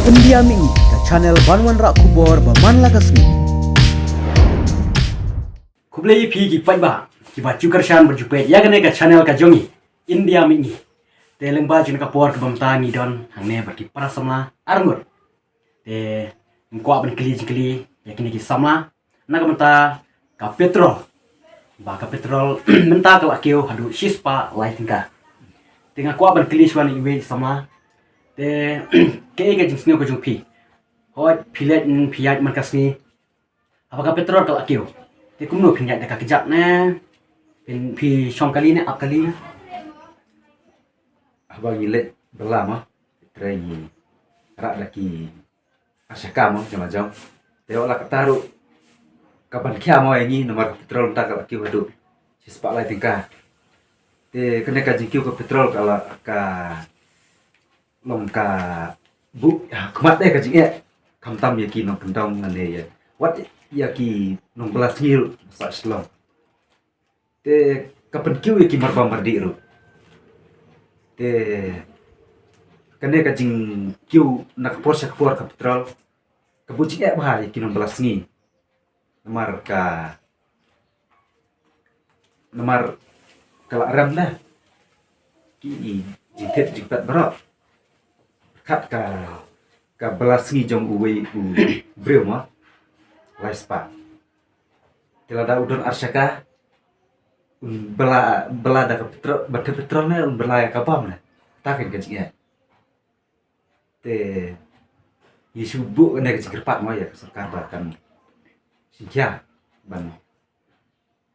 India Mingi ke channel Banwan Rak Kubor Baman Lagasni. Kublai pi ki pai ba ki ba chukar shan berjupet ya kene ka channel ka jongi India Mingi teleng ba jun ka por ka bamta ni don hangne ba ki para samla arngur te mko ban kli ya kini ki samla na ka bamta ka petrol menta ka lakio hadu shispa lighting ka tinga ko ban kli shwan iwe samla te ke ga jing snyo ko jung pi hoi pilet piat man kasni apakah petrol ka lakio te kumno pinjat dekat kejap ne pi shong kali ne ap kali ne Abang gilet berlama terayi rak laki asyaka mo jama jam teo la kataru kapan kia mo yangi nomor petrol tak laki wadu sispak lai tingkah te kena ka jingkiu ke petrol kala ka long ka bu kemat deh ka jingnya kamtam yaki nong pendong ngane ya wat yaki nong belas ngil sa slong te kapan kiu yaki marba mardi ru te kene ka jing kiu nak Porsche keluar ke petrol kebuci bahaya yaki nong belas ngi nomor kala ram dah ki jintet jipat berok kat ka belas ngi jong uwe u breu ma laispa tilada udon arsyaka bela da petrol batu petrolnya berlaya kapam na takin keciknya te yisubu kena kecikirpat mo ya keserkar bahkan sikia ban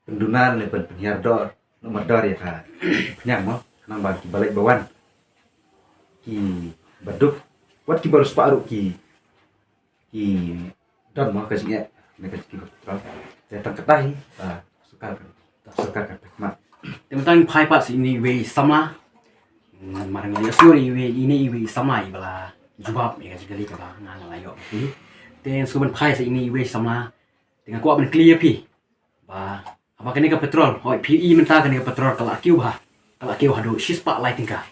pendunan le penyiar dor nomor dor ya ka penyang mo nang bagi balik bawan ki baduk wat ki baru separuh ki don mo keciknya kena kecikir petrol saya terketahi sukar kan mak tentang pai pas ini we samla marang ni suri we ini we samla ibala jubab ya sekali ka ba na layo pi ten suban pai sa ini we samla dengan ko ban clear pi ba apa kene ka petrol hoi pi menta kene ka petrol kala kiu hadu shispa lighting ka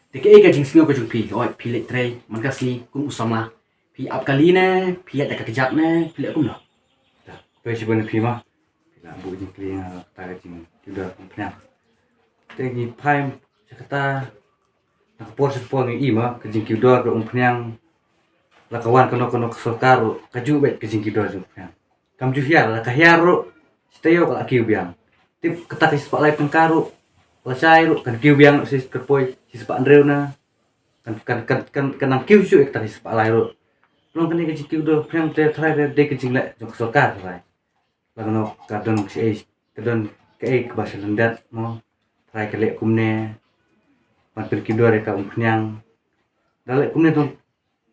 te ke ka jing singo ko jung pi hoi pi le tray man ka si kum samla pi ap kali ne pi ya ka kejap ne pi le kum no pe si bon pi ma na bu jing kling ta jing sudah penyang tengi pai kata nak Porsche ni ima ke jing kiudor do penyang la kawan kono kesokaru kaju bet ke jing kiudor do penyang kam ju hiar la kahiaru steo ka kiu biang tip ketak is pak lai pengkaru la chai ru kan kiu biang sis kerpoi sis pak andreu na kan kiu su ek tak is pak lai ru long kan ke jing kiudor penyang te trai de ke jing le jong kesokar lai la kono kadon si kadon ke bahasa lendat mo trai kelek kumne pan kiudor ka penyang dalek kumne tu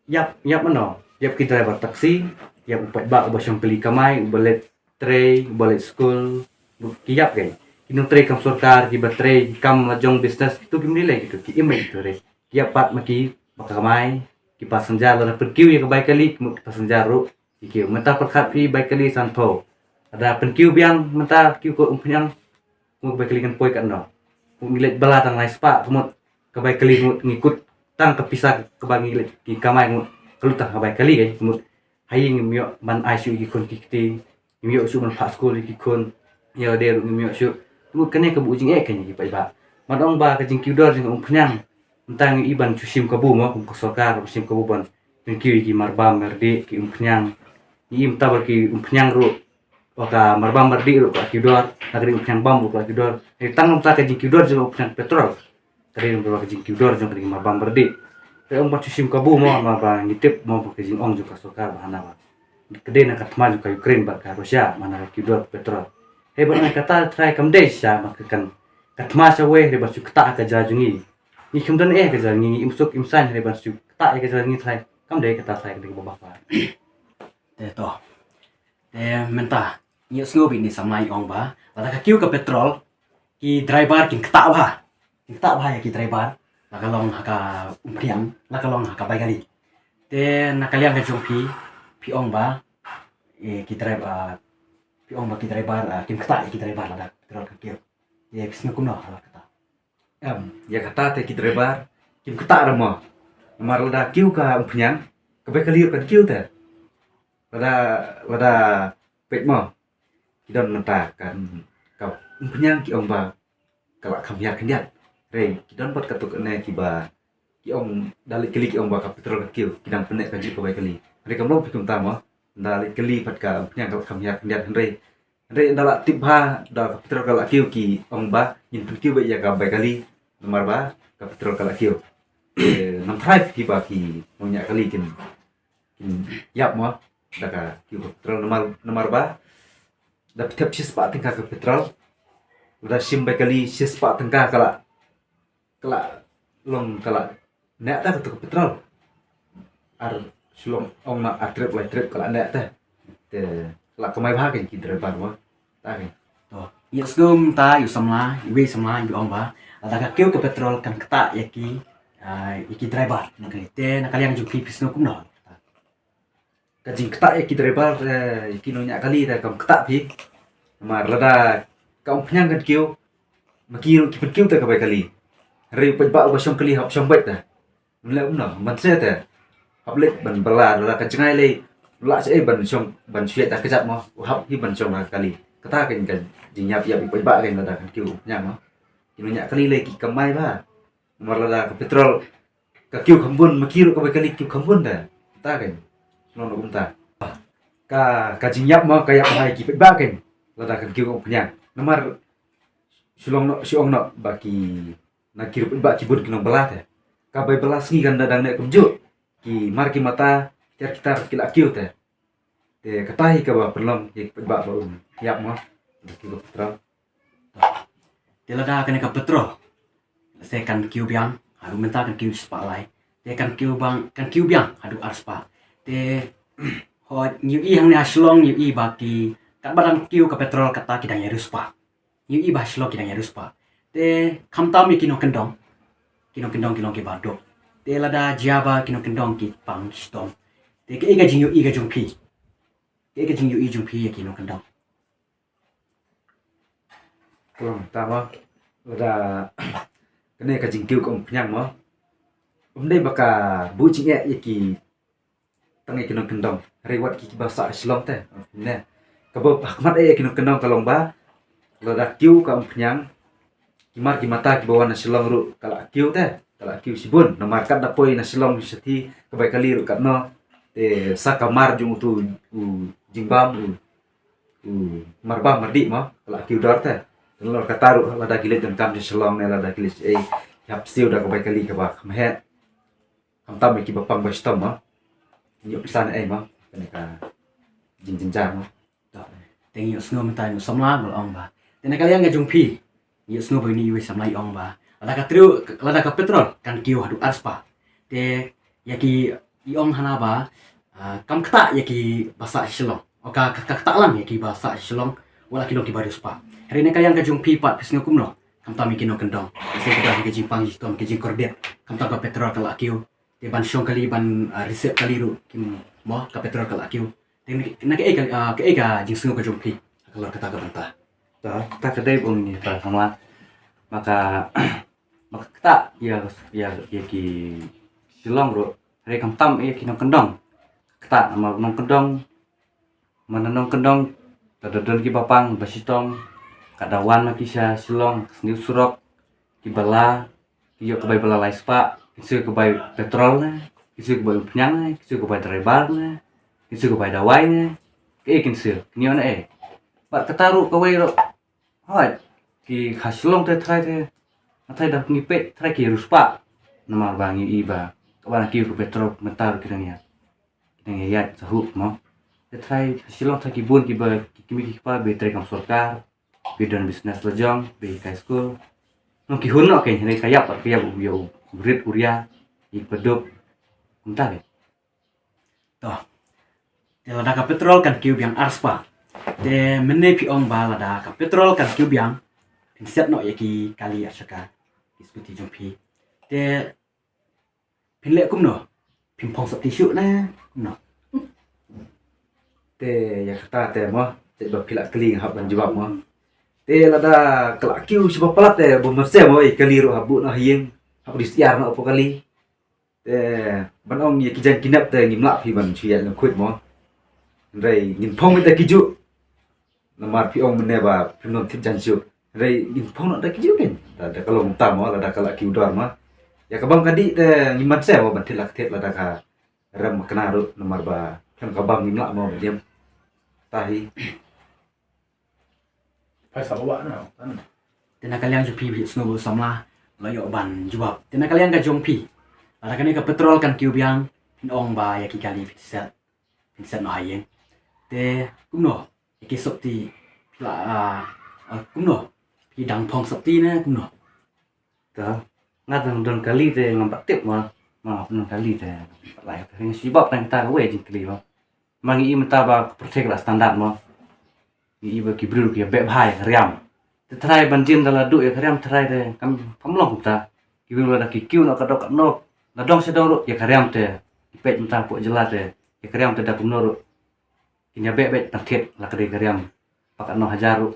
yap mano yap kita driver taksi yap upat bak basang peli kamai ubalet tray ubalet school kiyap kan kinong tray kam sorkar ki batray kam lajong business itu kimnilai gitu ki imai gitu re kiyap pat maki bakamai ki pasenjar la perkiu ya kebaik kali ki pasenjar ru ki menta perkhat pi baik kali sanpo ada penkiu biang menta kiu ko umpenyang mo kebaik kali kan poi kan no ngilet bala tang lai spa kemut kebaik kali ngikut tang kepisah kebangi ki kamai ngut kalau tak kebaik kali kan kemut haying myo man ICU ki kon kiti myo su man pak school ki kon ya de myo su lu kene ke bujing kan ki pai ba madong ba ke jing kiudor jing umpenyang tentang iban cusim kabu mo ko sorkar cusim kabu ban penkiu ki marba merdi ki umpenyang im tabar ki umpenyang ru waka marba merdi ru ka kiudor nagri umpenyang bambu ka kiudor tang ta ke jing kiudor jing umpenyang petrol tadi berapa ke jing kiudor jing ki marba merdi te om cusim kabu mo ma ba ngitip mo ke jing ong juga sorkar bahana ba kede na katma juga Ukraine ba ka Rusia mana kiudor petrol hebat na kata try kam desha makakan katma sa we hebat su kata ka jajungi ni kumdan ke jajungi imsuk imsan hebat su kata ke jajungi try kam de kata try ke babak ba te to te menta ni sngo bi ni samlai ong ba la ka kiu ka petrol ki driver kin kata ba ya ki driver la ka long ka umpriang la ka long ka bai gali te nakaliang ka jong pi ong ba ki driver ki driver kim kata ki driver la petrol ka kiu ye pisna kuno la kata ya kata te ki driver kim kata mo marla kiu ka umpenyang kebaik kali kan kiu teh. Lada pet mo. Kita mentakan kau punya ki ong ba kalak kamya kendiat. Rei, kita buat katuk ne kiba ki ong dalik kali ki ong ba kapitrol kiu, kita penek kaji kebaik kali. Mereka belum pikum tama, dalik kali pat ka punya kalak kamya kendiat rei. Rei dalak tibha dal kapitrol kalak kiu ki ong ba yin kiu ba ya kebaik kali. Nomor ba kapitrol kalak kiu. Nam thai kiba ki punya kali kin yap mo daga kiu kapitrol nomor ba dapat tiap sispa tingkah ke petrol udah simbai kali sispa tingkah kala long kala nek ta ke petrol ar sulong ong na atrip lai trip kala nek ta te kala kamai bha kan ki driver wa ta kan to ya skum ta yu samla iwe samla yu ong ba daga kiu ke petrol kan kata yaki driver nakali te nakali yang jumpi pisno kumno kajing kata ki driver ki no nya kali ta kam kata pi mar lada kaum penyang kan kiu makiru ki kiu ta ka kali rei pet ba shong kali hap shong bet ta le no man se ta hap le ban bala la ka chngai le la se ban shong ban shuet ta kejap mo hap hi ban shong kali kata kan jing yap pet ba kan lada kan kiu penyang mo ki no nya kali le ki kamai ba mar lada ka petrol ka kiu khambun makiru ka kali kiu khambun ta ta kan no no ta ka jing yap mo ka yap hai ki pet ba kan lada kan kiu penyang nomor sulong no siong no baki na kiru ba ki bun kinong belat ya ka bai belas ngi kan dadang nek kumju ki mar ki mata kita kila kiu te katai ka ba perlom ki ba yap mo ki ko petrol te lada kan ka petrol se kan kiu biang haru menta kan kiu spa lai te kan kiu biang hadu arspa te ho nyu i hang ne aslong nyu i baki kat barang kiu ke petrol kata kidang yaruspa yu i bah slok kidang yaruspa te kamtam mi kino kendong ki badok te lada jaba kino kendong ki pang stom te ke ga jing yu i ga jungpi ke ga jing yu i jungpi kino kendong kelong ta mo lada kene ka jing kiu ko penyang mo umdai baka bu jing ya ki tangai kinong kendong rewat ki bahasa islom te ne kabo hakmat kinong kendong kalong ba lada kiu ka penyang kimar ki mata ki bawa na silong ru kala kiu sibun nomar kat dapoi na silong seti kebai kali ru kat no te sakamar jung tu jingbam marba mardi mo kala kiu dar te lor kataru lada gilet dan kam silong ne lada gilet yap siu da kebai kali ka ba khamhet kam tam ki bapang ba stom mo nyuk san mo kene ka jinjar mo teng yu sngo menta yu samla bol ong ba te na kalian ga jungpi yu sngo bo ni yu samla ong ba lada ka petrol kan kiu hadu arspa te yaki iong hana ba kam kata yaki bahasa silong oka kata lang yaki bahasa silong wala kino ki baruspa hari ne kalian ga jungpi pat pisno kumno kam tami kino kendong se ka ga jing pang jistom ke jing kordet kam ta ka petrol kala kiu te ban shong kali ban reset kali ru kim mo ka petrol kala kiu na ke ga jing sngo ka jungpi kalau kata ka banta ta kedai bung ni ta sama maka kata ya ki silong ro re kam tam kinong kendong kata ma nong kendong mananong kendong tadadon ki bapang basitong kadawan ma kisah silong sniu surok ki bala ki yo kebai bala laispa kisu kebai petrol na kisu kebai penyang na kisu kebai driver na kisu kebai dawai na ke kinsil ni ona ba kataru kawai ro hoi ki hasilong te thai dah ngipet thai ki ruspa nomor bangi iba kawan ki ku petrol mentar kiranya ya sahu mo te thai hasilong thai ki bun ki ba ki pa betre kam sarkar bidan bisnes lejong be high school no ki hunno ke ni kaya pat kaya bu yo grid kuria i pedup entar to te lada ka petrol kan kiu biang arspa te mene pi ong ba lada ka petrol kan kiu biang set no yaki kali asaka diskuti jumpi te pinle kumno pimpong sa tisu na no te ya kata te mo te ba pilak kali hab ban jawab mo te lada kelak kiu sebab pelat te bo merse mo kali ro habu no hiyeng hab disiar no apa kali ban ong ye kijan kinap te ngimla phi ban chuya na khut mo rei ngin phong te kiju namar phi ong mene ba phnom thip jan chu rei ngin phong na kiju ken da kalong ta mo la da kala ki udar ma ya kabang kadi te ngimat se mo ban thilak thet la da ka ram kana ru namar ba kan kabang ngimla mo diam tahi phải sợ bạn nào tan tena kalian ju pi snobo samla layo ban jubab tena kalian ka jong pi ada kan ka petrol kan kiu biang pin ong ba ya ki kali fit set no hayeng te kumno ki sop ti la kumno pi dang phong sop ti na kumno ta ngadang don kali te ngampak tip ma don kali te lai ka ngi sibab nang ta we jing kli ba mangi im ta ba protect la standard mo i ba ki bru ki be bhai riam te thrai ban jin dala du e riam thrai te kam phamlong ta ki bru la ki kiu no ka dok no la dong se dong ru ya riam te ki pet ta po jela te ya riam te da kumno ru ki nya be tan thet la ka de riam pak no hajar ru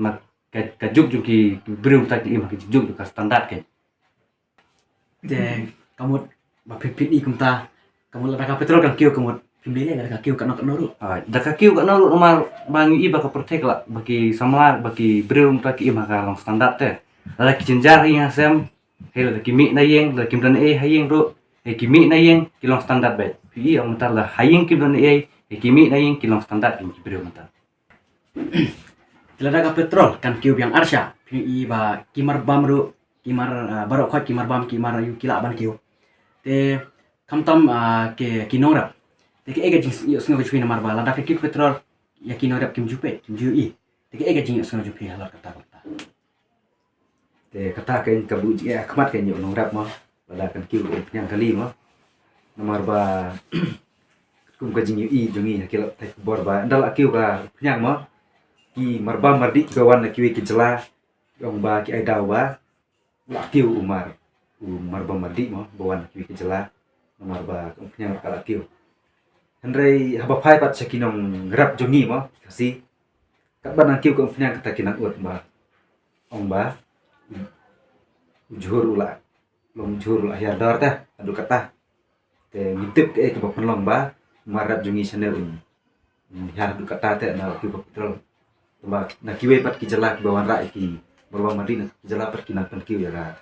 ma ka juk ki bru ta ki im ki juk ka standard ke te kamut ba pit i kumta kamut la ka petrol kan kiu kamut pimile la ka kiu kan no ru da ka kiu ka no nomar bang i ba ka protect la bagi samla bagi brum ta ki ma ka long standard te la ki jinjar hi asem he la ki mi na yeng la kim dan e hayeng ro e ki mi na yeng ki long standard be pi ong ta la hayeng kim dan e ki mi na yeng ki long standard ki brum ta Tilada ka petrol kan kiu biang arsha pi i ba kimar bam ru kimar barok khot kimar bam kimar yu kila ban kiu te kamtam ke kinongrap te ke ega jing yo sngo chuina mar ba lada ke kiu petrol ya kinongrap kim jupe kim ju i te ke ega jing yo sngo jupe halar kata kata te kata ke ka bu ji akhmat ke nyo nong rap mo lada kan kiu yang kali mo nomor ba kum ka jing i jongi hakil ta bor ba ndal kiu ka nyang mo ki marba mardi ka wan na kiwi ki jela yong ba ki ai daw ba la kiu umar ba mardi mo bawan kiwi ki jela nomor ba nyang kala kiu Henry haba phai pat sakinong rap jongi mo kasi kat ban kiu ko nyang kata kinang ut ba ong ba jur ula long jur ula ya dar ta adu kata te ngitip ke ba penlong ba marap jongi channel ya adu kata te na kiu petrol ba na kiwe pat ki jala ki bawan ra ki bawa mari na jala pat ki na pan kiu ya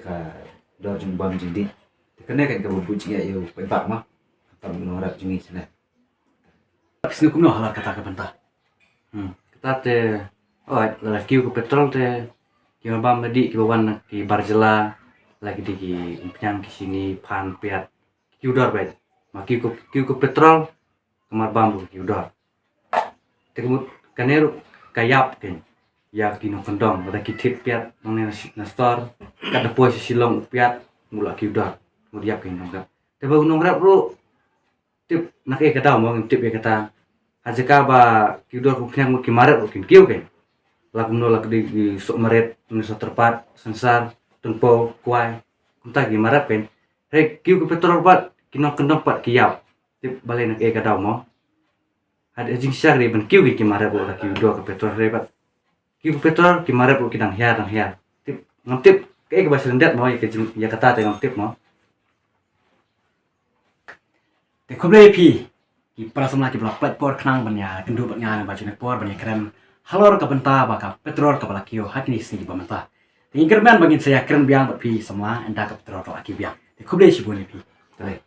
ka do jung bam jing di kene kan ka bu jing ya yo pa bak ma tam no rap jing ni sana snu kumno halar kata ka banta kata te la kiu ko petrol te ki bam madi ki bawan ki barjela lagi di ki penyang ki sini pan piat kiu dor ba ma kiu ko petrol kamar bambu kiu dor te kaneru kayap ken ya kino kendong ada kitip piat nang na store kada po si silong piat mula kiuda mudiap ken nong te ba nong rap ro tip nak e kata mo tip e kata ajaka ba kiuda ko knyang mo kimaret ko kiu ken lak no lak di sok maret ni so terpat sensar tempo kuai kunta gi marap ken re kiu ko petrol pat kino kendong pat kiap tip bale nak e kata mo ada jing syar ban kiu ki mare bo la kiu do ke petrol rebat kiu petrol ki mare bo ki dang hia tip ngam tip ke ba selendat mo ya kata te ngam tip mo te khoble pi ki prasamla ki blak plat por knang ban ya kendu ban ngana ba chune por ban ya krem halor ka benta ba ka petrol ka bala kiu hakni sini ba menta te ingkerman bangin saya keren biang ba pi samla enda ka petrol ka kiu biang te khoble si boni pi tale